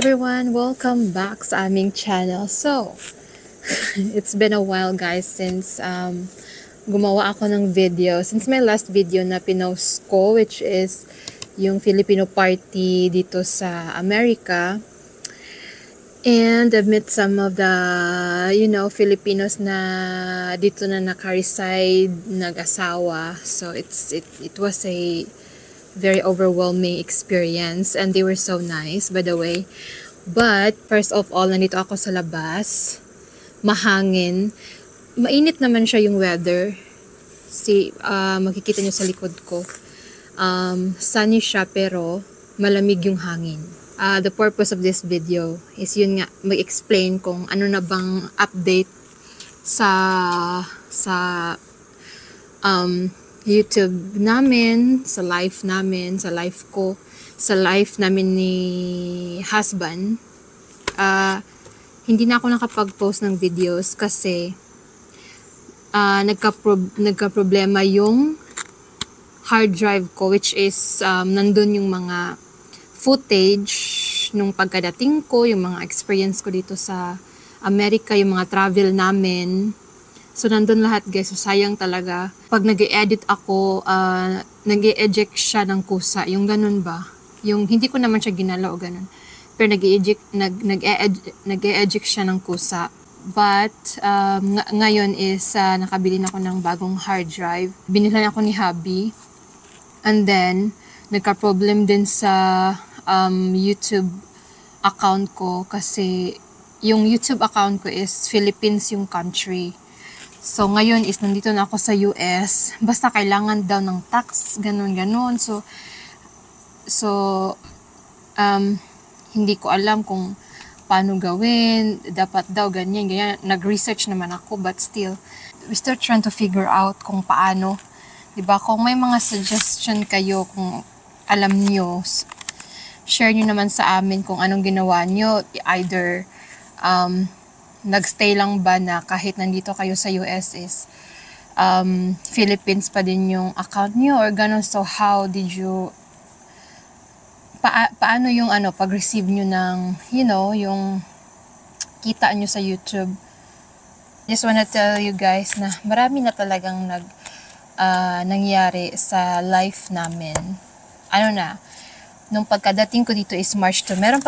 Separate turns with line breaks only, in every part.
everyone! Welcome back sa aming channel. So, it's been a while guys since gumawa ako ng video. Since my last video na pinost ko, which is yung Filipino party dito sa America. And I've met some of the, Filipinos na dito na naka-reside, nag-asawa. So, it was a very overwhelming experience and they were so nice, by the way. But first of all, nandito ako sa labas, mahangin, mainit naman siya yung weather. Makikita nyo sa likod ko, sunny siya pero malamig yung hangin. The purpose of this video is yun nga, mag-explain kung ano na bang update sa YouTube namin, sa life namin, sa life ko, sa life namin ni husband. Hindi na ako nakapag-post ng videos kasi nagka-problema yung hard drive ko, which is nandun yung mga footage nung pagkadating ko, yung mga experience ko dito sa Amerika, yung mga travel namin. So, nandun lahat guys. So, sayang talaga. Pag nag-e-edit ako, nag-e-eject siya ng kusa. Yung ganun ba? Yung hindi ko naman siya ginalaw o ganun. Pero nag-e-eject siya ng kusa. But, ngayon is, nakabili na ako ng bagong hard drive. Binilhan ako ni hubby. And then, nagka-problem din sa YouTube account ko. Kasi, yung YouTube account ko is Philippines yung country. So, ngayon is nandito na ako sa US. Basta kailangan daw ng tax, ganun-ganun. So, hindi ko alam kung paano gawin. Dapat daw ganyan. Nag-research naman ako, but still, we still trying to figure out kung paano. Diba? Kung may mga suggestion kayo, kung alam nyo, share nyo naman sa amin kung anong ginawa nyo. Either, nagstay lang ba na kahit nandito kayo sa US is Philippines pa din yung account nyo or ganun. So how did you paano yung pag-receive nyo ng yung kita nyo sa YouTube. Just wanna tell you guys na marami na talagang nangyari sa life namin. Nung pagkadating ko dito is March 2, meron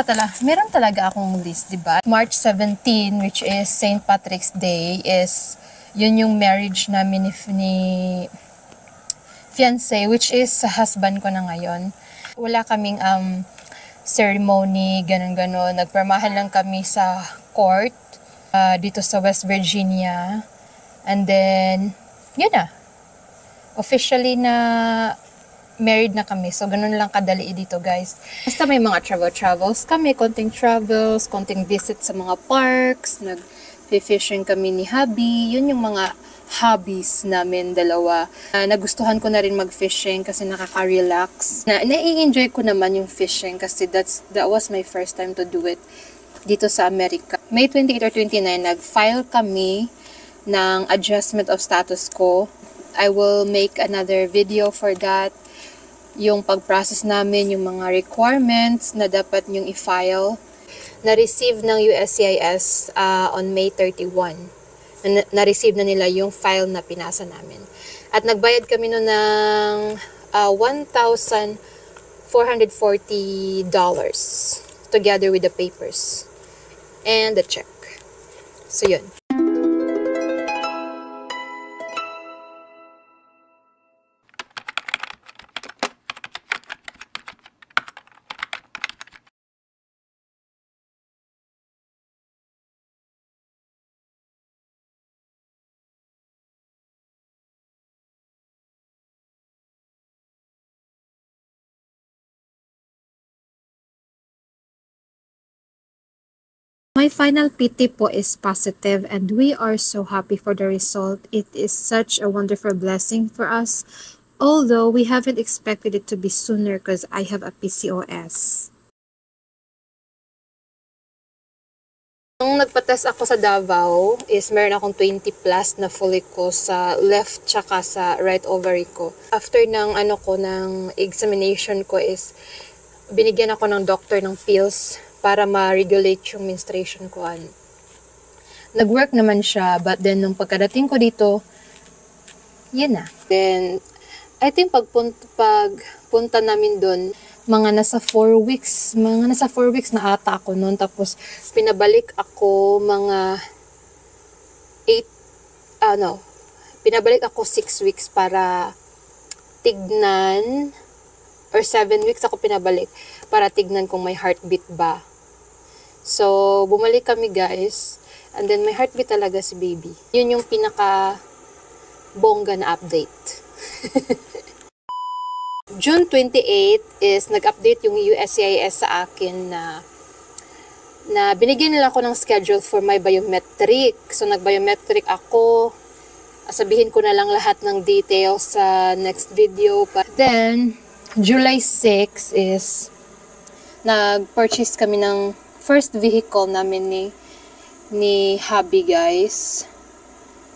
talaga akong list, diba? March 17, which is St. Patrick's Day, is yun yung marriage namin ni fiancé, which is sa husband ko na ngayon. Wala kaming ceremony, ganun-ganun. Nagpermahan lang kami sa court dito sa West Virginia. And then, yun na. Officially na married na kami. So, ganun lang kadali dito, guys. Basta may mga travels kami, konting travels, konting visit sa mga parks, nag-fishing kami ni hubby. Yun yung mga hobbies namin dalawa. Nagustuhan ko na rin mag-fishing kasi nakaka-relax. Na-enjoy ko naman yung fishing kasi that was my first time to do it dito sa Amerika. May 28 or 29, nag-file kami ng adjustment of status ko. I will make another video for that. Yung pag-process namin, yung mga requirements na dapat nyong i-file. Na-receive ng USCIS on May 31. Na-receive na nila yung file na pinasa namin. At nagbayad kami nun ng $1,440 together with the papers and the check. So, yun. My final PT po is positive and we are so happy for the result. It is such a wonderful blessing for us, although we haven't expected it to be sooner because I have a PCOS. Nung nagpa-test ako sa Davao is meron akong 20 plus na follicles sa left tsaka sa right ovary ko. After ng ng examination ko is binigyan ako ng doctor ng pills para ma-regulate yung menstruation ko. Nag-work naman siya, but then nung pagkadating ko dito, yun na. Then, I think pagpunta namin doon, mga nasa 4 weeks na ata ako noon. Tapos, pinabalik ako mga 6 weeks para tignan, or 7 weeks ako pinabalik para tignan kung may heartbeat ba. So, bumalik kami guys, and then may heartbeat talaga si baby. Yun yung pinaka bongga na update. June 28 is nag-update yung USCIS sa akin na binigyan nila ako ng schedule for my biometric. So, nag-biometric ako. Sabihin ko na lang lahat ng details sa next video. But then, July 6 is nag-purchase kami ng first vehicle namin ni hubby guys.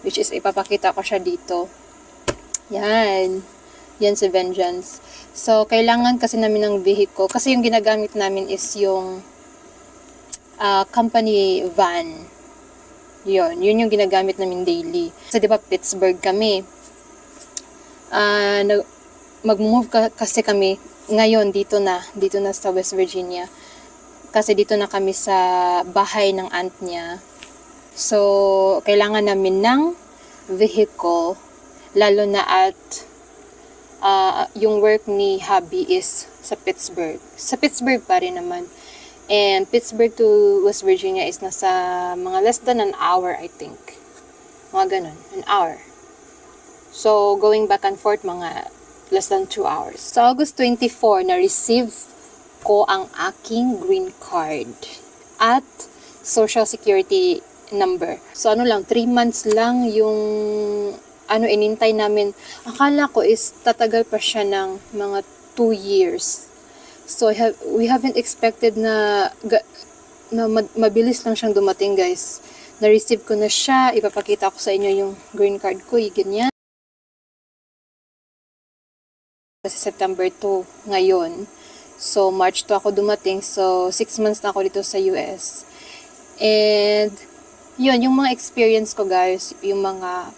Which is, ipapakita ko siya dito. Yan. Yan si Vengeance. So, kailangan kasi namin ng vehicle. Kasi yung ginagamit namin is yung company van. Yun yung ginagamit namin daily. Kasi diba Pittsburgh kami. Mag-move kasi kami ngayon dito na sa West Virginia. Kasi dito na kami sa bahay ng aunt niya. So, kailangan namin ng vehicle. Lalo na at yung work ni hubby is sa Pittsburgh. Sa Pittsburgh pa rin naman. And Pittsburgh to West Virginia is nasa mga less than an hour, I think. Mga ganun, an hour. So, going back and forth, mga less than 2 hours. So, August 24, na-receive ko ang aking green card at social security number. So, 3 months lang yung inintay namin. Akala ko is tatagal pa siya ng mga 2 years. So, we haven't expected na mabilis lang siyang dumating, guys. Na-receive ko na siya. Ipapakita ko sa inyo yung green card ko. Ganyan. Kasi September 2 ngayon. So, March 2 ako dumating. So, 6 months na ako dito sa US. And, yun, yung mga experience ko, guys, yung mga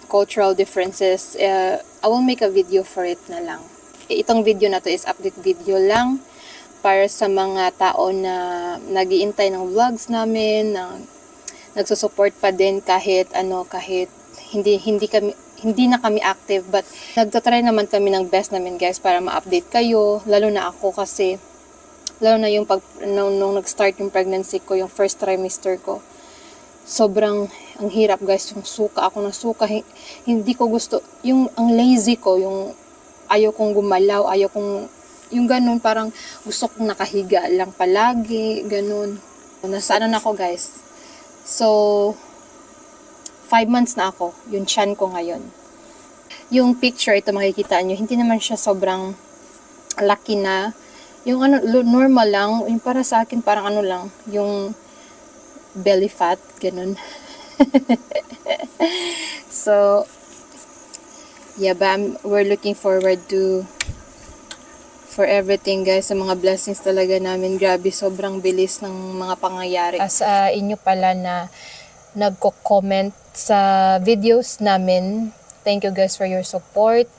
cultural differences, I will make a video for it na lang. Itong video na to is update video lang para sa mga tao na nag-iintay ng vlogs namin, na nagsusupport pa din kahit hindi na kami active, but nagtatry naman kami ng best namin guys para ma-update kayo, lalo na ako kasi lalo na yung nung nag-start yung pregnancy ko, yung first trimester ko. Sobrang ang hirap guys, yung suka, hindi ko gusto, yung ang lazy ko, yung ayaw kong gumalaw, yung ganun, parang gusto kong nakahiga lang palagi, ganun. Nasa na ako guys. So, 5 months na ako, yung tiyan ko ngayon. Yung picture, ito makikita nyo, hindi naman siya sobrang laki na. Yung normal lang, yung para sa akin, parang lang, yung belly fat, ganun. So, yeah, but we're looking forward for everything guys, sa mga blessings talaga namin. Grabe, sobrang bilis ng mga pangyayari. As inyo pala na nagko-comment sa videos namin, thank you guys for your support.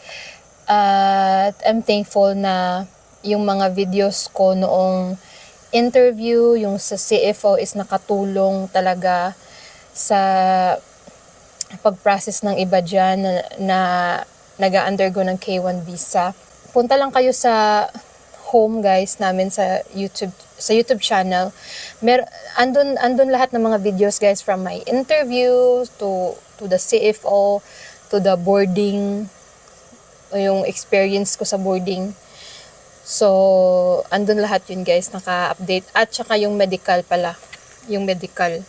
At I'm thankful na yung mga videos ko noong interview, yung sa CFO is nakatulong talaga sa pag-process ng iba dyan na nag-undergo ng K1 visa. Punta lang kayo sa home guys namin sa YouTube channel. Andun lahat ng mga videos guys, from my interview to the CFO to the boarding, yung experience ko sa boarding. So, andun lahat yun guys, naka-update. At saka yung medical pala, yung medical.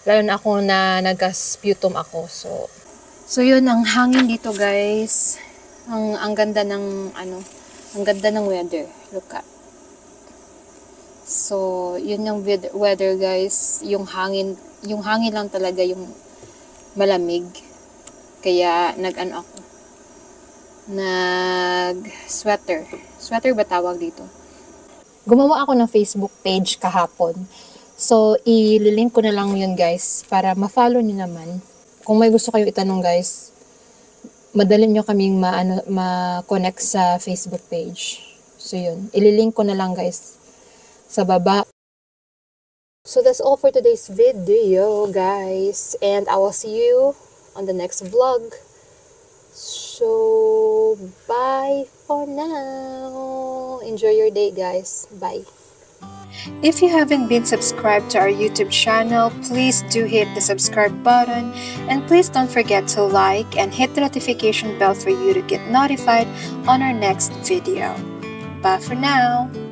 Lalo na ako na nag-sputum ako. So yun, ang hangin dito guys. Ang ganda ng ang ganda ng weather. Look at. So, yun yung weather guys. Yung hangin lang talaga yung malamig. Kaya nag-sweater. Sweater ba tawag dito? Gumawa ako ng Facebook page kahapon. So, ililink ko na lang yun guys para ma-follow nyo naman. Kung may gusto kayo itanong guys, madali nyo kaming ma-connect sa Facebook page. So yun, ililink ko na lang guys sa baba. So that's all for today's video guys, and I will see you on the next vlog. So bye for now. Enjoy your day guys. Bye. If you haven't been subscribed to our YouTube channel, please do hit the subscribe button, and please don't forget to like and hit the notification bell for you to get notified on our next video. Bye for now!